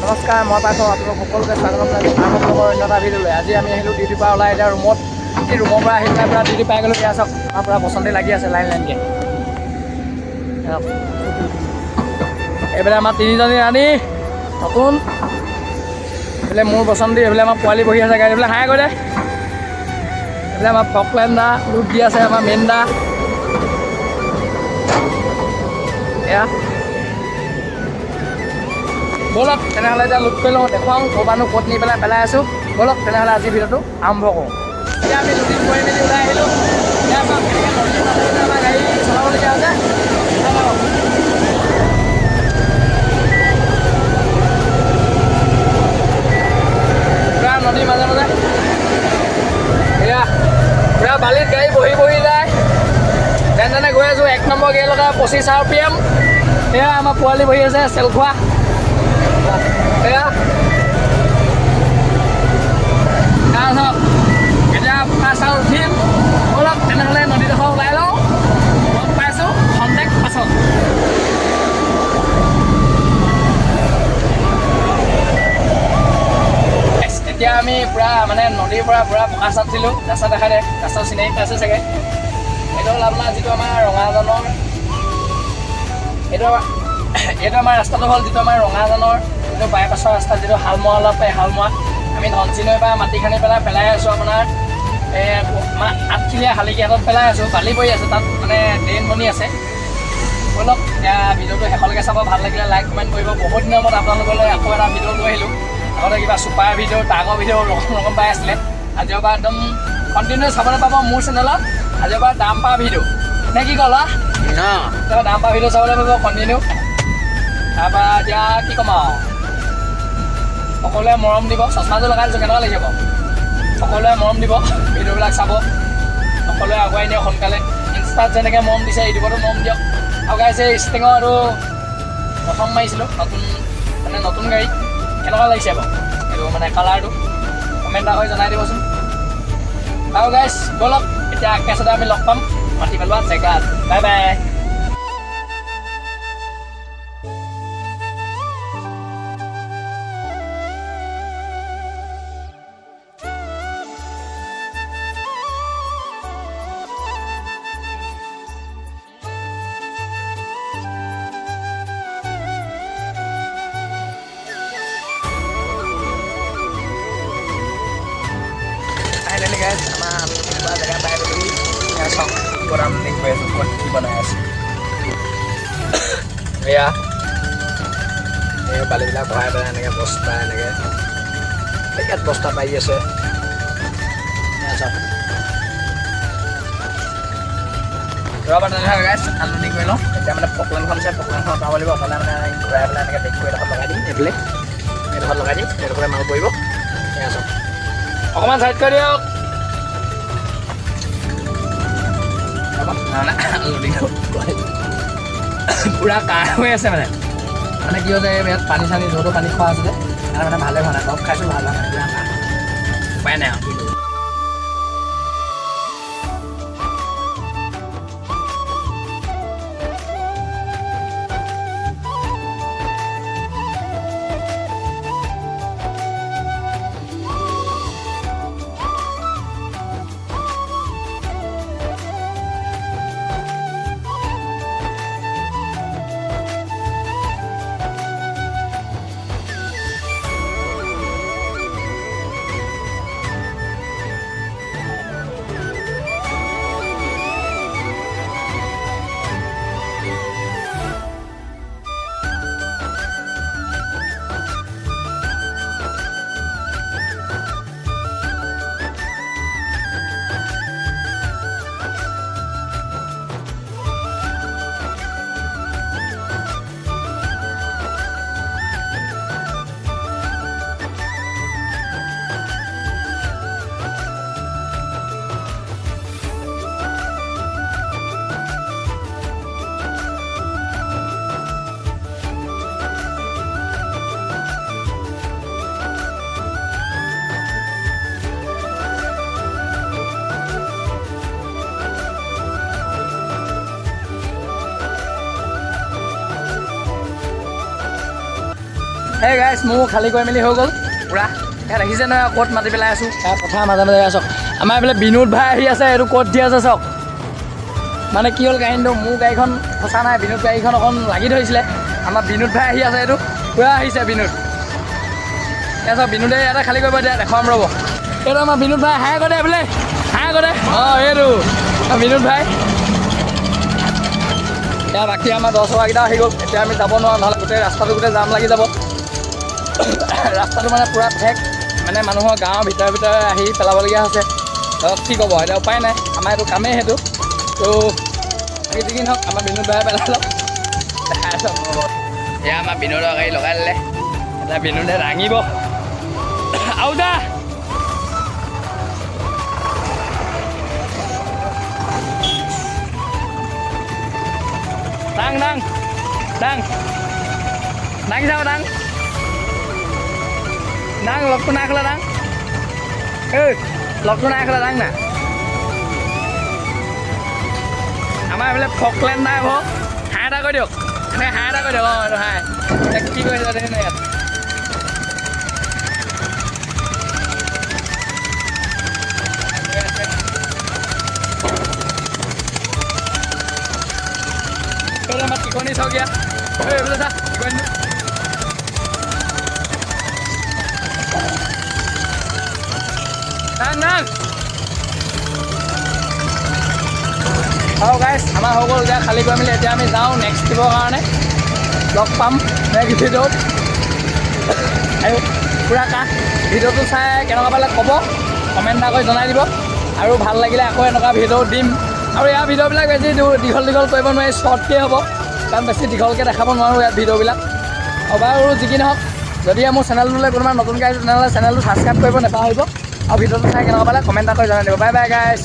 নমস্কাৰ, মই পাইছোঁ আপোনালোক সকলোকে স্বাগতম জনাইছোঁ আগৰ অন্য এটা ভিডিঅ'লৈ। আজি আমি আহিলোঁ ডিউটিৰ পৰা ওলাই এতিয়া ৰুমত। এই ৰুমৰ পৰা আহি পেলাই পূৰা ডিউটি পাই গ'লোঁ। এতিয়া চাওক আমাৰ পূৰা পচন্দি লাগি আছে লাইনকৈ। এইফালে আমাৰ তিনিজনী ৰাণী নতুন, এইফালে মোৰ পচন্দি, এইফালে আমাৰ পোৱালি বহি আছে গাড়ী। এইফালে হাই কৰি দে। এইফালে আমাৰ ফকলেণ্ডা লোট দি আছে, আমাৰ মেইনদা এয়া। ব'লক তেনেহ'লে এতিয়া লোড কৰি লওঁ, দেখুৱাওঁ ক'ৰবানো ক'ত নি পেলাই আছোঁ। ব'লক তেনেহ'লে আজি ভিডিঅ'টো আৰম্ভ কৰোঁ। এতিয়া আমি দুদিন কৰি মেলি ওলাই আহিলোঁ। এতিয়া আমাৰ গাড়ী চলাবলগীয়া হৈছে। পূৰা নদীৰ মাজে মাজে এয়া পূৰা বালিত গাড়ী বহি বহি যায়। যেনে গৈ আছোঁ 1 নম্বৰ গিয়েৰ লগাই 25 RPM। এয়া আমাৰ পোৱালি বহি আছে চেল খোৱা। এয়া এতিয়া পাছত উঠিম। অলপ তেনেহ'লে নদীডোখৰ ওলাই লওঁ, লগ পাইছোঁ কণ্টেক্ট পাছত। এতিয়া আমি পূৰা মানে নদীৰ পৰা পূৰা পকা চাটিলোঁ। ৰাস্তা দেখাই দে, ৰাস্তা চিনাকি পাইছে চাগে। এইটো হ'ল আপোনাৰ যিটো আমাৰ ৰঙাজানৰ, এইটো আমাৰ ৰাস্তাটো হ'ল যিটো আমাৰ ৰঙাজানৰ যিটো বাইপাছৰ ৰাস্তা, যিটো হালমোৱা অলপ হালমোৱা। আমি ধনচিনৈৰ পৰা মাটি খানি পেলাই আছোঁ আপোনাৰ আঠখিলীয়া শালিকীহাটত পেলাই আছোঁ। বালি পৰি আছে তাত, মানে ড্ৰেইন বনি আছে। ব'লক এতিয়া ভিডিঅ'টো শেষলৈকে চাব। ভাল লাগিলে লাইক কমেণ্ট কৰিব। বহুত দিনৰ মূৰত আপোনালোকলৈ আকৌ এটা ভিডিঅ' লৈ আহিলোঁ। আগতে কিবা ছুপাৰ ভিডিঅ' টাগৰ ভিডিঅ' ৰকম পাই আছিলে। আজিৰ পৰা একদম কণ্টিনিউ চাবলৈ পাব মোৰ চেনেলত। আজিৰ পৰা দাম পা ভিডিঅ' নে কি ক'লা? দাম পা ভিডিঅ' চাবলৈ পাব কণ্টিনিউ। তাৰপৰা এতিয়া কি ক'ম আৰু, সকলোৱে মৰম দিব। চশমাযোৰ লগাই দিছোঁ, কেনেকুৱা লাগিব? সকলোৱে মৰম দিব, ভিডিঅ'বিলাক চাব। সকলোৱে আগুৱাই নিয়ক সোনকালে। ইনষ্টাত যেনেকৈ মৰম দিছে ইউটিউবতো মৰম দিয়ক। আৰু গাইছে ষ্টিঙৰ আৰু প্ৰথম মাৰিছিলোঁ নতুন গাড়ী। কেনেকুৱা লাগিছে বাৰু এইটো মানে কালাৰটো? কমেণ্ট এটা হৈ জনাই দিবচোন। আৰু গাইছ ব'লক এতিয়া একেচাতে আমি লগ পাম মাটি পেলোৱা জেগাত। Bye bye. আমাৰ জেগা পাই গ'লোঁ। চাওক গৰম দিন গৈ আছোঁ, ক'ত কি বনাই আছে। এয়া এই বালিবিলাক ভৰাই পেলাই এনেকৈ বস্তা এনেকৈ ইয়াত বস্তা পাৰি আছে। চাওক ৰ'বা তেনেহ'লে গাইছ আনলডিং কৰি লওঁ। এতিয়া মানে পকলেনখন আছে, পকলেনখন আঁতৰাব লাগিব। অকলে মানে ঘূৰাই পেলাই এনেকৈ বেগ কৰি এডোখৰত লগাই দিম। এইডোখৰত লগাই দিম, এইডোখৰে মাল পৰিব। এয়া চাওক অকণমান চাইড কৰি দিয়ক। পূৰা কাঢ় হৈ আছে মানে কি হৈছে ইয়াত পানী চানী য'তো পানী খোৱা আছিলে মানে ভালে হোৱা নাই। দৰৱ খাইছোঁ, ভাল হোৱা নাই। পূৰা কাঢ়, উপায় নাই আৰু। এই গাইছ মোৰ খালী কৰি মেলি হৈ গ'ল পূৰা। ইয়াত দেখিছে নহয় ক'ত মাতি পেলাই আছোঁ, ইয়াত পথাৰ মাজে মাজে চাওক। আমাৰ এইফালে বিনোদ ভাই আহি আছে, এইটো ক'ত দি আছে চাওক। মানে কি হ'ল কাহিনীটো, মোৰ গাড়ীখন ফচা নাই, বিনোদ গাড়ীখন অকণ লাগি ধৰিছিলে। আমাৰ বিনোদ ভাই আহি আছে, এইটো পূৰা আহিছে বিনোদ। এতিয়া চাওক বিনোদে ইয়াতে খালী কৰিব দিয়া, দেখুৱাম ৰ'ব। এইটো আমাৰ বিনোদ ভাই হাই কৰে বোলে, হাই কৰে। অঁ এইটো বিনোদ ভাই। এতিয়া বাকী আমাৰ 10 টকাকেইটা আহি গ'ল। এতিয়া আমি যাব নোৱাৰোঁ, নহ'লে গোটেই ৰাস্তাটো গোটেই জাম লাগি যাব। ৰাস্তাটো মানে পূৰা ঠেক, মানে মানুহৰ গাঁৱৰ ভিতৰে ভিতৰে আহি পেলাবলগীয়া হৈছে। ধৰক কি ক'ব, এতিয়া উপায় নাই, আমাৰ এইটো কামেই সেইটো। তো বাকী যি নহওক আমাৰ বিনোদ ভাই পেলাই লওক, দেখাই চাওক। এয়া আমাৰ বিনোদৰ গাড়ী লগাই দিলে, এতিয়া বিনোদে দাঙিব। আৰু যা দাং দাং দাং দাঙি যাওঁ দাং দাং লগটো নাই খোলা দাং, এই লগটো নাই খোলা দাং না। আমাৰ এইফালে ফকলেণ্ড নাই হ'ব, হাঁহ এটা কৰি দিয়ক, হাঁহ এটা কৰি দিয়ক। অঁ এইটো হাঁহ কি কৰিছে দেখিছে ইয়াত। আমাৰ টিকনি চাওক ইয়াত, এই এইফালে চা টিকনিটো। নাং নাং আৰু গাইছ আমাৰ হৈ গ'ল। এতিয়া খালী কৰি মেলি এতিয়া আমি যাওঁ নেক্সট ট্ৰিপৰ কাৰণে। লগ পাম নেক্সট ভিডিঅ'ত। আৰু পূৰা কাহ ভিডিঅ'টো চাই কেনেকুৱা পালে ক'ব, কমেণ্ট এটা কৰি জনাই দিব। আৰু ভাল লাগিলে আকৌ এনেকুৱা ভিডিঅ' দিম। আৰু ইয়াৰ ভিডিঅ'বিলাক বেছি দীঘল কৰিব নোৱাৰি, শ্বৰ্টকৈ হ'ব, কাৰণ বেছি দীঘলকৈ দেখাব নোৱাৰোঁ ইয়াত ভিডিঅ'বিলাক। বাৰু যি কি নহওক, যদিহে মোৰ চেনেলটোলৈ কোনোবা নতুনকৈ আহিছোঁ তেনেহ'লে চেনেলটো ছাবস্ক্ৰাইব কৰিব নাপাহৰিব। আৰু ভিডিঅ'টো চাই কেনেকুৱা পালে কমেণ্ট এটা কৰি জনাই দিব। বাই বাই গাইছ।